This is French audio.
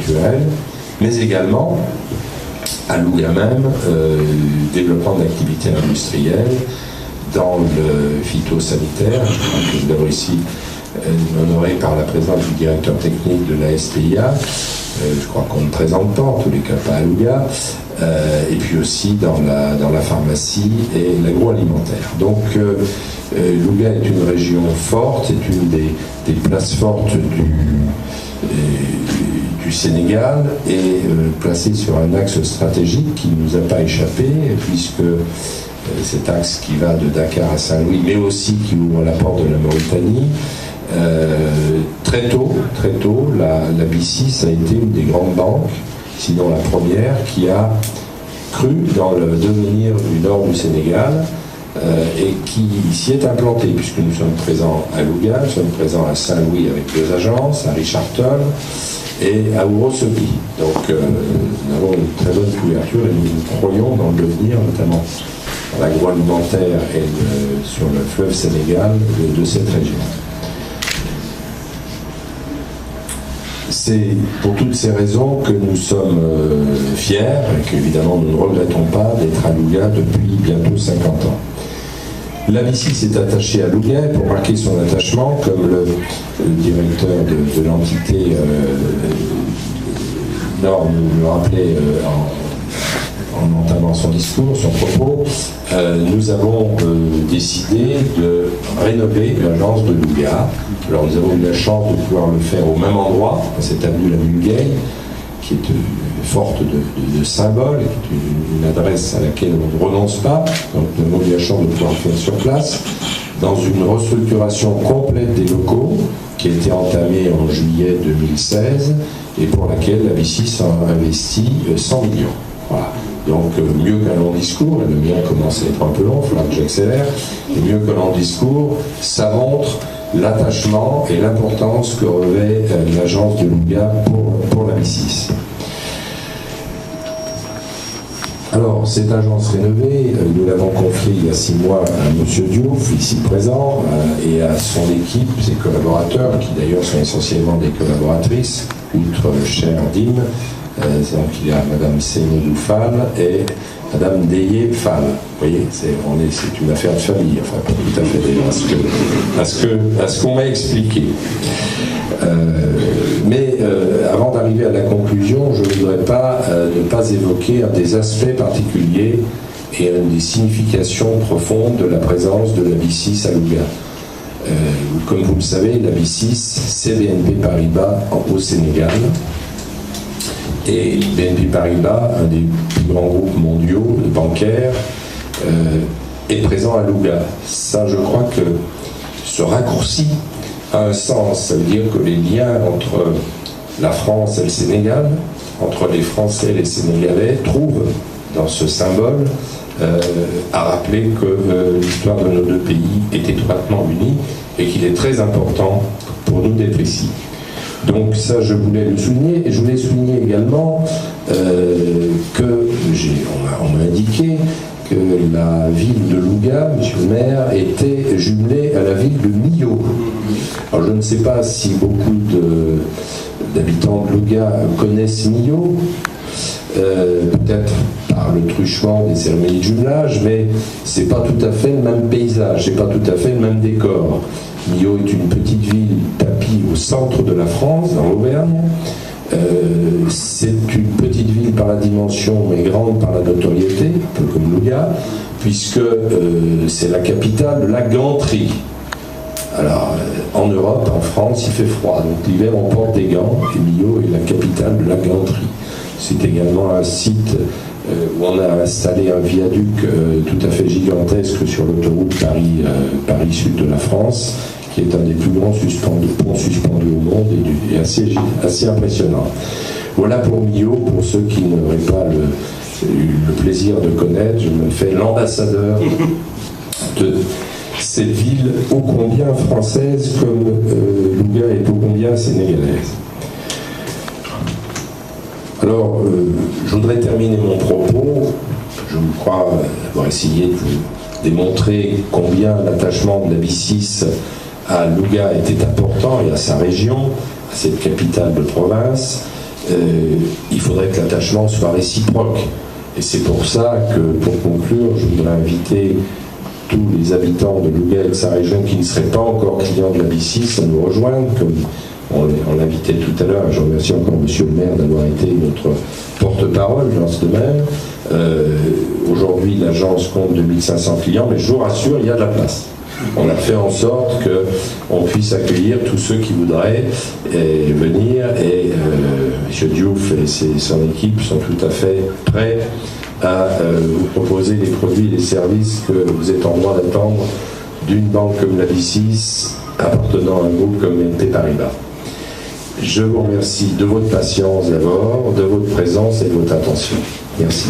naturelle, mais également à Louga même, développement d'activités industrielles dans le phytosanitaire. Je crois que nous avons ici honoré par la présence du directeur technique de la SPIA. Je crois qu'on ne présente pas, en tous les cas pas à Louga, et puis aussi dans la pharmacie et l'agroalimentaire. Donc Louga est une région forte, est une des places fortes du Sénégal et placée sur un axe stratégique qui ne nous a pas échappé, puisque cet axe qui va de Dakar à Saint-Louis, mais aussi qui ouvre la porte de la Mauritanie. Très tôt, la BICIS a été une des grandes banques, sinon la première, qui a cru dans le devenir du nord du Sénégal et qui s'y est implantée, puisque nous sommes présents à Louga, nous sommes présents à Saint-Louis avec 2 agences, à Richardton et à Ourossogui. Donc nous avons une très bonne couverture et nous croyons dans le devenir, notamment dans l'agroalimentaire et sur le fleuve Sénégal de cette région. C'est pour toutes ces raisons que nous sommes fiers et qu'évidemment nous ne regrettons pas d'être à Louga depuis bientôt 50 ans. La BICIS est attachée à Louga pour marquer son attachement, comme le directeur de l'entité Nord nous le rappelait en entamant son discours, son propos. Nous avons décidé de rénover l'agence de Louga. Alors nous avons eu la chance de pouvoir le faire au même endroit, à cette avenue La Mulgueil, qui est forte de symboles, qui est une adresse à laquelle on ne renonce pas. Donc nous avons eu la chance de pouvoir le faire sur place, dans une restructuration complète des locaux, qui a été entamée en juillet 2016, et pour laquelle la BICIS a investi 100 millions. Voilà. Donc mieux qu'un long discours, et le mien commence à être un peu long, il faudra que j'accélère, et mieux qu'un long discours, ça montre l'attachement et l'importance que revêt l'agence de Louga pour la BICIS. Alors, cette agence rénovée, nous l'avons confiée il y a 6 mois à M. Diouf, ici présent, et à son équipe, ses collaborateurs, qui d'ailleurs sont essentiellement des collaboratrices, outre cher Dim. Donc il y a Mme Seynodou Fall et Mme Deyé Fall. Vous voyez, c'est une affaire de famille, enfin pas tout à fait d'ailleurs, à ce qu'on m'a expliqué. Mais avant d'arriver à la conclusion, je ne voudrais pas ne pas évoquer un des aspects particuliers et une des significations profondes de la présence de la BICIS à Louga. Comme vous le savez, la BICIS, c'est BNP Paribas au Sénégal. Et BNP Paribas, un des plus grands groupes mondiaux bancaires, est présent à Louga. Ça, je crois que ce raccourci a un sens. Ça veut dire que les liens entre la France et le Sénégal, entre les Français et les Sénégalais, trouvent dans ce symbole à rappeler que l'histoire de nos 2 pays est étroitement unie et qu'il est très important pour nous d'être ici. Donc ça, je voulais le souligner, et je voulais souligner également que on m'a indiqué que la ville de Louga, monsieur le maire, était jumelée à la ville de Millau. Alors je ne sais pas si beaucoup d'habitants de Louga connaissent Millau, peut-être par le truchement des cérémonies de jumelage, mais c'est pas tout à fait le même paysage, c'est pas tout à fait le même décor. Millau est une petite ville tapie au centre de la France, dans l'Auvergne. C'est une petite ville par la dimension, mais grande par la notoriété, un peu comme Louga, puisque c'est la capitale de la ganterie. Alors, en Europe, en France, il fait froid, donc l'hiver on porte des gants, et Millau est la capitale de la ganterie. C'est également un site où on a installé un viaduc tout à fait gigantesque sur l'autoroute Paris-Sud de la France, qui est un des plus grands ponts suspendus au monde et assez impressionnant. Voilà pour Millau, pour ceux qui n'auraient pas le plaisir de connaître, je me fais l'ambassadeur de cette ville ô combien française comme Louga est ô combien sénégalaise. Alors, je voudrais terminer mon propos. Je crois avoir essayé de vous démontrer combien l'attachement de la BICIS à Louga était important et à sa région, à cette capitale de province. il faudrait que l'attachement soit réciproque. Et c'est pour ça que, pour conclure, je voudrais inviter tous les habitants de Louga et de sa région qui ne seraient pas encore clients de la B6 à nous rejoindre, comme on l'invitait tout à l'heure. Je remercie encore Monsieur le maire d'avoir été notre porte-parole dans ce domaine. Aujourd'hui, l'agence compte 2500 clients, mais je vous rassure, il y a de la place. On a fait en sorte qu'on puisse accueillir tous ceux qui voudraient venir, et M. Diouf et son équipe sont tout à fait prêts à vous proposer les produits et les services que vous êtes en droit d'attendre d'une banque comme la B6 appartenant à un groupe comme BNP Paribas. Je vous remercie de votre patience d'abord, de votre présence et de votre attention. Merci.